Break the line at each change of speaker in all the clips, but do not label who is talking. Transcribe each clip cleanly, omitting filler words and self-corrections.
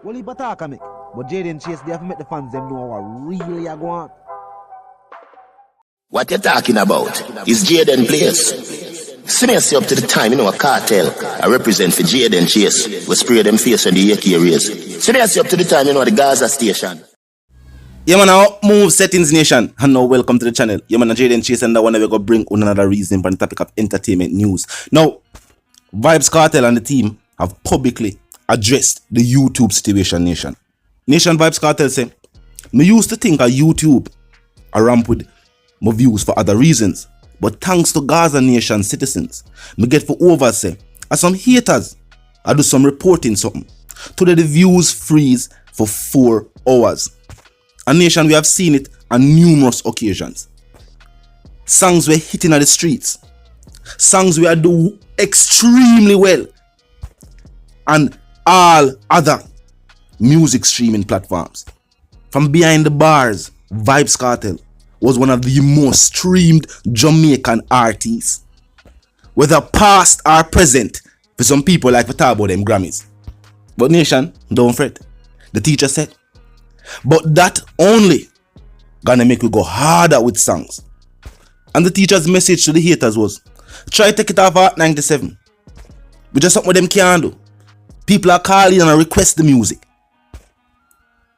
Well, he bataka make. But Jaden Chase, they have to make the fans them know what really are going on.
What you talking about is Jaden Place. See me up to the time, a cartel. I represent for Jaden Chase. We spray them face on the AK rays. See me up to the time, the Gaza station.
Yeah, man, now move settings nation. And now welcome to the channel. Yeah, man, Jaden Chase, and I want to go bring another reason for the topic of entertainment news. Now, Vybz Kartel and the team have publicly addressed the YouTube situation nation. Nation Vybz Kartel say, me used to think of YouTube a ramp with my views for other reasons. But thanks to Gaza nation citizens, me get for over say, as some haters, I do some reporting something. Today the views freeze for 4 hours. A nation we have seen it on numerous occasions. Songs were hitting on the streets. Songs we are do extremely well. And all other music streaming platforms. From behind the bars, Vybz Kartel was one of the most streamed Jamaican artists. Whether past or present, for some people like to talk about them Grammys. But nation, don't fret. The teacher said, but that only gonna make you go harder with songs. And the teacher's message to the haters was, try take it off at 97. But just something them can't do. People are calling and request the music.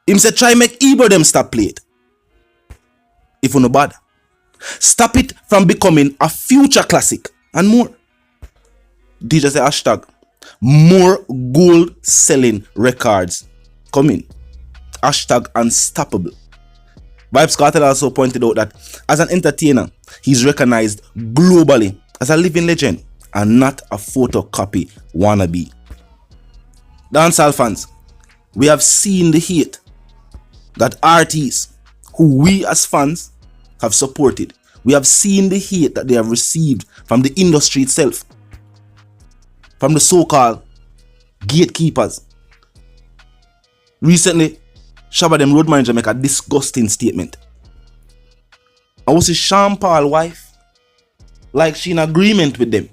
Him said try make either them stop play it. If you know bad. Stop it from becoming a future classic and more. DJ say hashtag more gold selling records coming. Hashtag unstoppable. Vybz Kartel also pointed out that as an entertainer, he's recognized globally as a living legend and not a photocopy wannabe. Dancehall fans, we have seen the hate that artists who we as fans have supported. We have seen the hate that they have received from the industry itself. From the so-called gatekeepers. Recently, Shabba them road manager make a disgusting statement. I was his Sean Paul wife. Like she in agreement with them.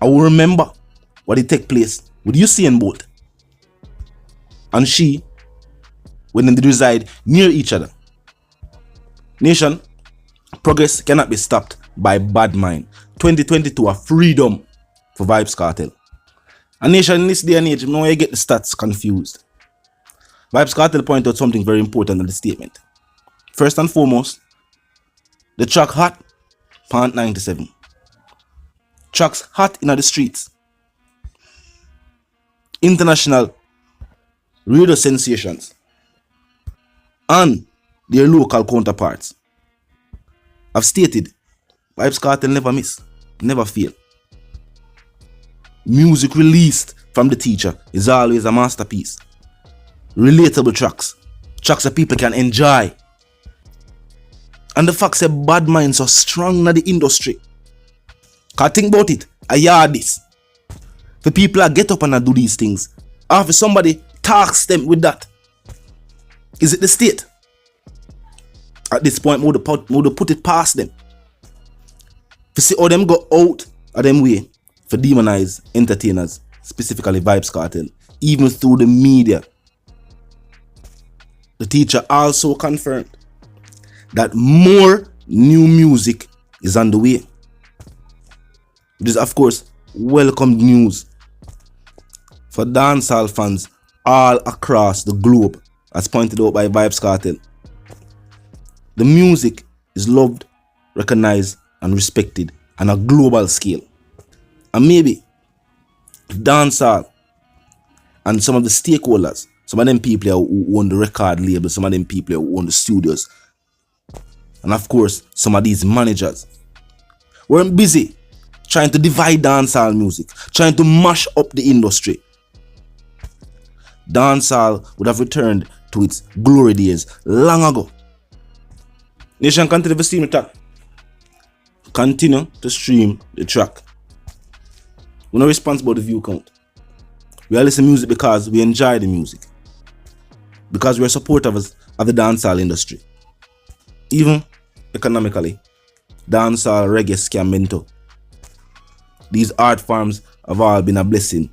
I will remember what it take place with Usain Bolt and she when they reside near each other. Nation, progress cannot be stopped by bad mind. 2022 a freedom for Vybz Kartel. A nation in this day and age, now you get the stats confused. Vybz Kartel pointed out something very important in the statement. First and foremost, the track hot, pant 97. Tracks hot in the streets. International radio sensations and their local counterparts have stated Vybz Kartel never miss, never fail. Music released from the teacher is always a masterpiece. Relatable tracks that people can enjoy. And the fact that bad minds are strong in the industry. Can't think about it, I hear this. The people that get up and do these things, after somebody tax them with that, is it the state? At this point, would put it past them. To see how them go out of them way for demonize entertainers, specifically Vybz Kartel, even through the media. The teacher also confirmed that more new music is on the way. It is, of course, welcome news for dancehall fans all across the globe, as pointed out by Vybz Kartel. The music is loved, recognized, and respected on a global scale. And maybe dancehall and some of the stakeholders, some of them people who own the record label, some of them people who own the studios, and of course, some of these managers were busy trying to divide dancehall music, trying to mash up the industry. Dancehall would have returned to its glory days long ago. Nation, continue to stream the track. Continue to stream the track. We're not responsible for the view count. We are listening to music because we enjoy the music. Because we are supporters of the dancehall industry. Even economically, dancehall, reggae, ska, mento. These art forms have all been a blessing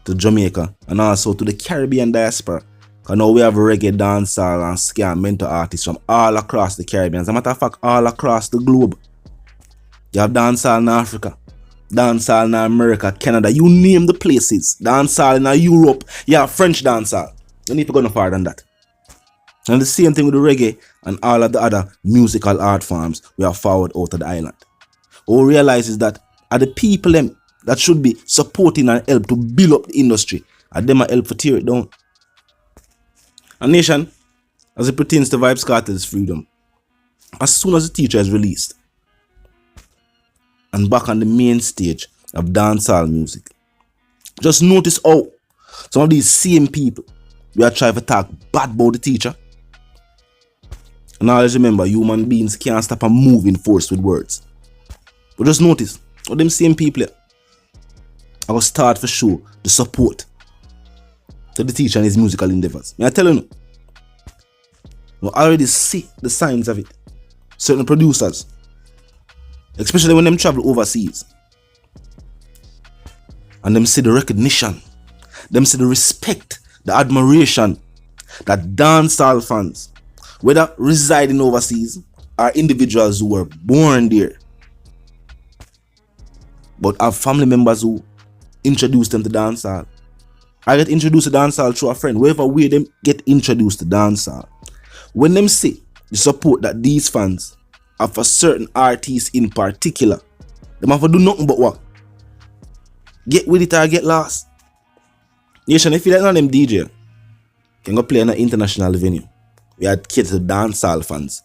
to Jamaica and also to the Caribbean diaspora. Because now we have reggae, dancehall and ska and mental artists from all across the Caribbean. As a matter of fact, all across the globe. You have dancehall in Africa, dancehall in America, Canada, you name the places. Dancehall in Europe, you have French dancehall. You need to go no farther than that. And the same thing with the reggae and all of the other musical art forms we have forward out of the island. What we realize is that are the people them that should be supporting and help to build up the industry, and them are help to tear it down. A nation, as it pertains to Vybz Kartel's freedom, as soon as the teacher is released and back on the main stage of dancehall music, just notice how some of these same people we are trying to talk bad about the teacher. And always remember, human beings can't stop a moving force with words. But just notice how them same people I will start for show the support to the teacher and his musical endeavors. I tell you, we already see the signs of it. Certain producers, especially when them travel overseas, and them see the recognition, them see the respect, the admiration that dancehall fans, whether residing overseas or individuals who were born there, but have family members who introduce them to dancehall. I get introduced to dancehall through a friend. Wherever way them get introduced to dancehall, when them see the support that these fans have for certain artists in particular, them have to do nothing but what? Get with it or get lost. Nation, if you like none of them DJ can go play in an international venue, we had kids to dancehall fans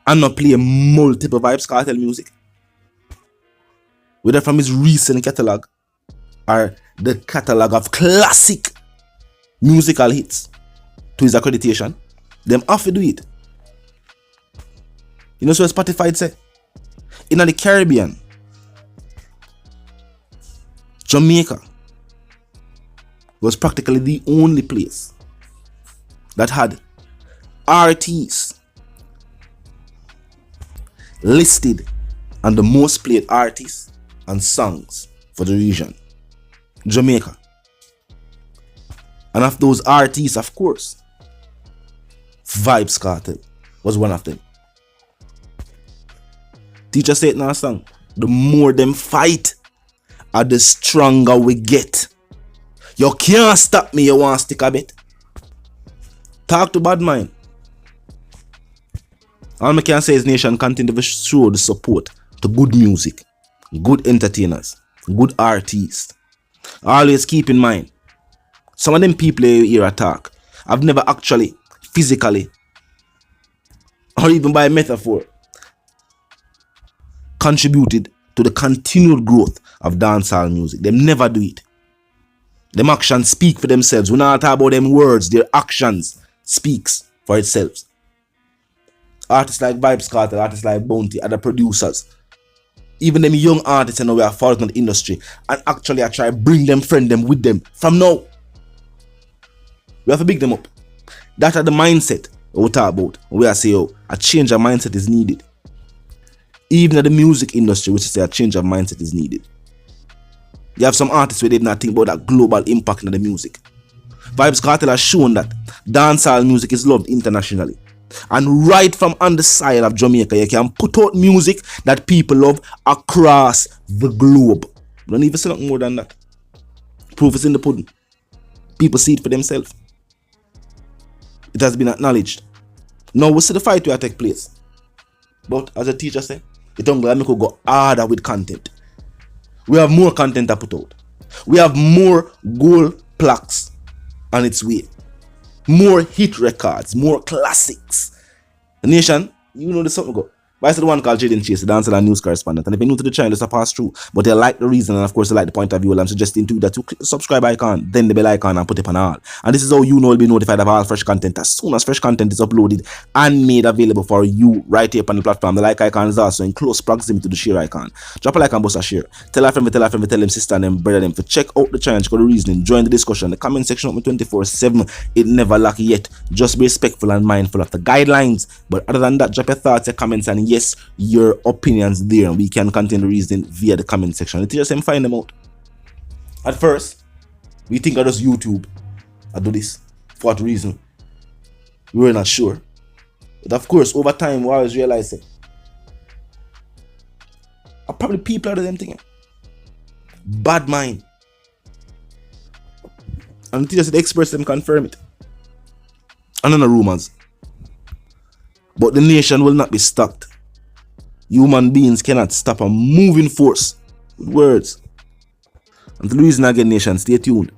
and not play multiple Vybz Kartel music, whether from his recent catalog or the catalog of classic musical hits to his accreditation, them have to do it. You know so Spotify say? In the Caribbean, Jamaica was practically the only place that had artists listed on the most played artists and songs for the region. Jamaica. And of those artists, of course, Vybz Kartel was one of them. Teacher said in our song, the more them fight, the stronger we get. You can't stop me, you want to stick a bit. Talk to bad mind. All I can say is nation continue to show the support to good music, good entertainers, good artists. Always keep in mind, some of them people here attack I've never actually physically or even by metaphor contributed to the continued growth of dancehall music. They never do it. Them actions speak for themselves. We not talk about them words, their actions speaks for itself. Artists like Vybz Kartel, artists like Bounty, other producers, even them young artists and we are following in the industry, and actually I try bring them, friend them with them from now. We have to big them up. That are the mindset we talk about. We are saying, a change of mindset is needed. Even in the music industry, which is say a change of mindset is needed. You have some artists where they did not think about that global impact in the music. Vybz Kartel has shown that dancehall music is loved internationally. And right from on the side of Jamaica, you can put out music that people love across the globe. Don't even say nothing more than that. Proof is in the pudding. People see it for themselves. It has been acknowledged. Now we see the fight will take place. But as a teacher said, it don't make us go harder with content. We have more content to put out. We have more gold plaques on its way. More hit records, more classics. The nation, you know there's something go. But I said the one called Jaden Chase, the dancehall and news correspondent. And if you're new to the channel, just a pass through. But they like the reason and of course they like the point of view. Well, I'm suggesting to you that you click the subscribe icon, then the bell icon and put it on all. And this is how you know you'll be notified of all fresh content as soon as fresh content is uploaded and made available for you right here on the platform. The like icon is also in close proximity to the share icon. Drop a like and bust a share. Tell a friend, tell them sister and them brother them to check out the channel, check out the reasoning, join the discussion. The comment section open 24/7. It never lack yet. Just be respectful and mindful of the guidelines. But other than that, drop your thoughts, your comments, and yes, your opinions there, and we can continue the reasoning via the comment section. The teachers can find them out. At first, We think of just YouTube. I do this. For what reason? We were not sure. But of course, over time, we always realize it. Probably people are the them thing. Bad mind. And until the experts them confirm it. And none of rumors. But the nation will not be stopped. Human beings cannot stop a moving force with words. Until the reason again, nation, stay tuned.